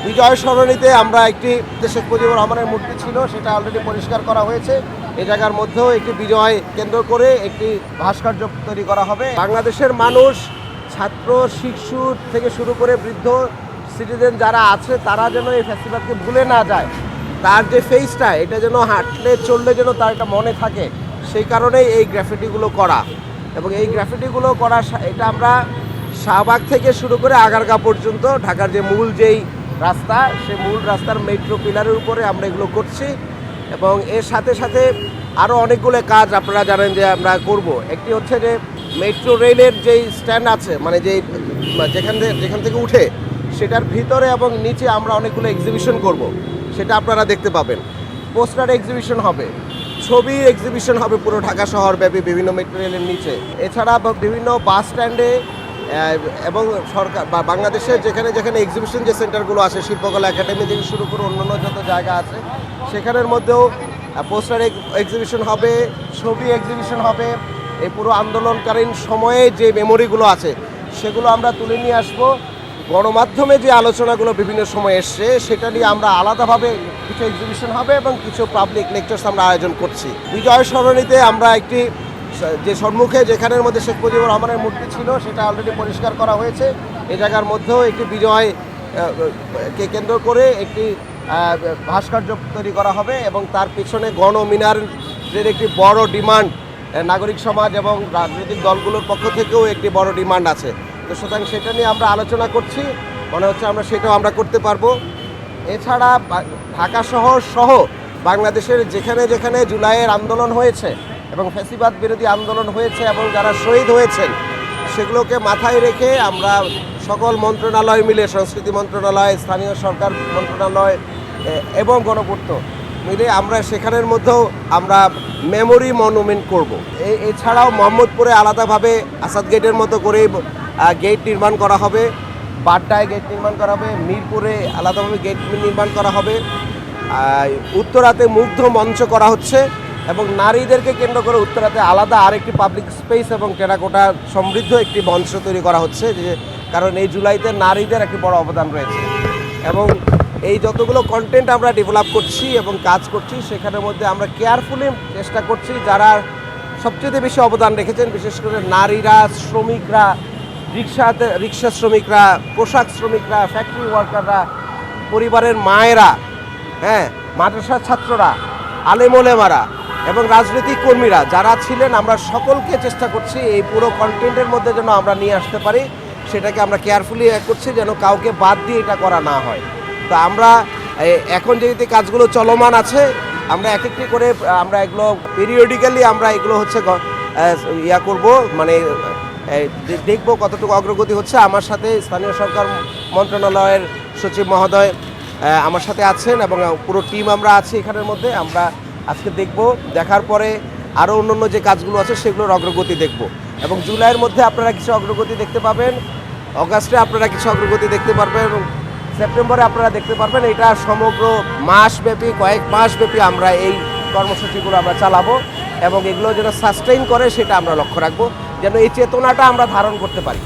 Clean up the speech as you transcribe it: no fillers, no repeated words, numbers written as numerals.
বিজয় সরণিতে আমরা একটি শেখ মুজিবুর রহমানের মূর্তি ছিল, সেটা অলরেডি পরিষ্কার করা হয়েছে। এই জায়গার মধ্যেও একটি বিজয় কেন্দ্র করে একটি ভাস্কর্য তৈরি করা হবে। বাংলাদেশের মানুষ, ছাত্র, শিশু থেকে শুরু করে বৃদ্ধ সিটিজেন যারা আছে তারা যেন এই ফেস্টিভ্যালকে ভুলে না যায়, তার যে ফেসটা এটা যেন হাঁটলে চললে যেন তার একটা মনে থাকে, সেই কারণেই এই গ্রাফিটিগুলো করা। এবং এই গ্রাফিটিগুলো করা এটা আমরা শাহবাগ থেকে শুরু করে আগারগাঁ পর্যন্ত ঢাকার যে মূল যেই রাস্তা, সেই মূল রাস্তার মেট্রো পিলারের উপরে আমরা এগুলো করছি। এবং এর সাথে সাথে আরও অনেকগুলো কাজ আপনারা জানেন যে আমরা করব। একটি হচ্ছে যে মেট্রো রেলের যেই স্ট্যান্ড আছে, মানে যেখান থেকে উঠে সেটার ভিতরে এবং নিচে আমরা অনেকগুলো এক্সিবিশন করব, সেটা আপনারা দেখতে পাবেন। পোস্টার এক্সিবিশন হবে, ছবির এক্সিবিশন হবে পুরো ঢাকা শহরব্যাপী বিভিন্ন মেট্রো রেলের নিচে। এছাড়া বিভিন্ন বাস স্ট্যান্ডে এবং সরকার বা বাংলাদেশের যেখানে যেখানে এক্সিবিশন যে সেন্টারগুলো আছে, শিল্পকলা একাডেমি থেকে শুরু করে অন্যান্য যত জায়গা আছে, সেখানের মধ্যেও পোস্টার এক্সিবিশন হবে, ছবি এক্সিবিশন হবে। এই পুরো আন্দোলনকালীন সময়ে যে মেমোরিগুলো আছে সেগুলো আমরা তুলে নিয়ে আসবো। গণমাধ্যমে যে আলোচনাগুলো বিভিন্ন সময় এসছে সেটা নিয়ে আমরা আলাদাভাবে কিছু এক্সিবিশন হবে এবং কিছু পাবলিক লেকচার্স আমরা আয়োজন করছি। বিজয় সরণিতে আমরা একটি যে সম্মুখে যেখানের মধ্যে শেখ মুজিবুর রহমানের মূর্তি ছিল, সেটা অলরেডি পরিষ্কার করা হয়েছে। এই জায়গার মধ্যেও একটি বিজয় কে কেন্দ্র করে একটি ভাস্কর্য তৈরি করা হবে এবং তার পিছনে গণমিনারের একটি বড় ডিমান্ড নাগরিক সমাজ এবং রাজনৈতিক দলগুলোর পক্ষ থেকেও একটি বড় ডিমান্ড আছে। তো সুতরাং সেটা নিয়ে আমরা আলোচনা করছি, মনে হচ্ছে সেটাও আমরা করতে পারবো। এছাড়া ঢাকা শহর সহ বাংলাদেশের যেখানে যেখানে জুলাইয়ের আন্দোলন হয়েছে এবং ফ্যাসিবাদ বিরোধী আন্দোলন হয়েছে এবং যারা শহীদ হয়েছেন, সেগুলোকে মাথায় রেখে আমরা সকল মন্ত্রণালয় মিলে, সংস্কৃতি মন্ত্রণালয়, স্থানীয় সরকার মন্ত্রণালয় এবং গণপূর্ত মিলে আমরা সেখানের মধ্যেও আমরা মেমোরি মনুমেন্ট করব। এছাড়াও মোহাম্মদপুরে আলাদাভাবে আসাদ গেটের মতো করে গেট নির্মাণ করা হবে, বাড্ডায় গেট নির্মাণ করা হবে, মিরপুরে আলাদাভাবে গেট নির্মাণ করা হবে, উত্তরাতে মুগ্ধ মঞ্চ করা হচ্ছে এবং নারীদেরকে কেন্দ্র করে উত্তরাতে আলাদা আরেকটি পাবলিক স্পেস এবং টেরাকোটা সমৃদ্ধ একটি মঞ্চ তৈরি করা হচ্ছে, যে কারণ এই জুলাইতে নারীদের একটি বড় অবদান রয়েছে। এবং এই যতগুলো কন্টেন্ট আমরা ডেভেলপ করছি এবং কাজ করছি, সেখানের মধ্যে আমরা কেয়ারফুলি চেষ্টা করছি যারা সবচেয়ে বেশি অবদান রেখেছেন, বিশেষ করে নারীরা, শ্রমিকরা, রিক্সা শ্রমিকরা, পোশাক শ্রমিকরা, ফ্যাক্টরি ওয়ার্কাররা, পরিবারের মায়েরা, মাদ্রাসার ছাত্ররা, আলেমোলেমারা এবং রাজনৈতিক কর্মীরা যারা ছিলেন, আমরা সকলকে চেষ্টা করছি এই পুরো কন্টেন্টের মধ্যে যেন আমরা নিয়ে আসতে পারি। সেটাকে আমরা কেয়ারফুলি করছি যেন কাউকে বাদ দিয়ে এটা করা না হয়। তো আমরা এখন যেহেতু কাজগুলো চলমান আছে, আমরা এক একটি করে আমরা এগুলো পিরিয়ডিক্যালি আমরা এগুলো হচ্ছে করব, মানে দেখব কতটুকু অগ্রগতি হচ্ছে। আমার সাথে স্থানীয় সরকার মন্ত্রণালয়ের সচিব মহোদয় আমার সাথে আছেন এবং পুরো টিম আমরা আছি এখানের মধ্যে। আমরা আজকে দেখব, দেখার পরে আরও অন্যান্য যে কাজগুলো আছে সেগুলোর অগ্রগতি দেখব এবং জুলাইয়ের মধ্যে আপনারা কিছু অগ্রগতি দেখতে পাবেন, অগাস্টে আপনারা কিছু অগ্রগতি দেখতে পারবেন এবং সেপ্টেম্বরে আপনারা দেখতে পারবেন। এটা সমগ্র মাসব্যাপী, কয়েক মাসব্যাপী আমরা এই কর্মসূচিগুলো আমরা চালাবো এবং এগুলো যেন সাস্টেইন করে সেটা আমরা লক্ষ্য রাখবো, যেন এই চেতনাটা আমরা ধারণ করতে পারি।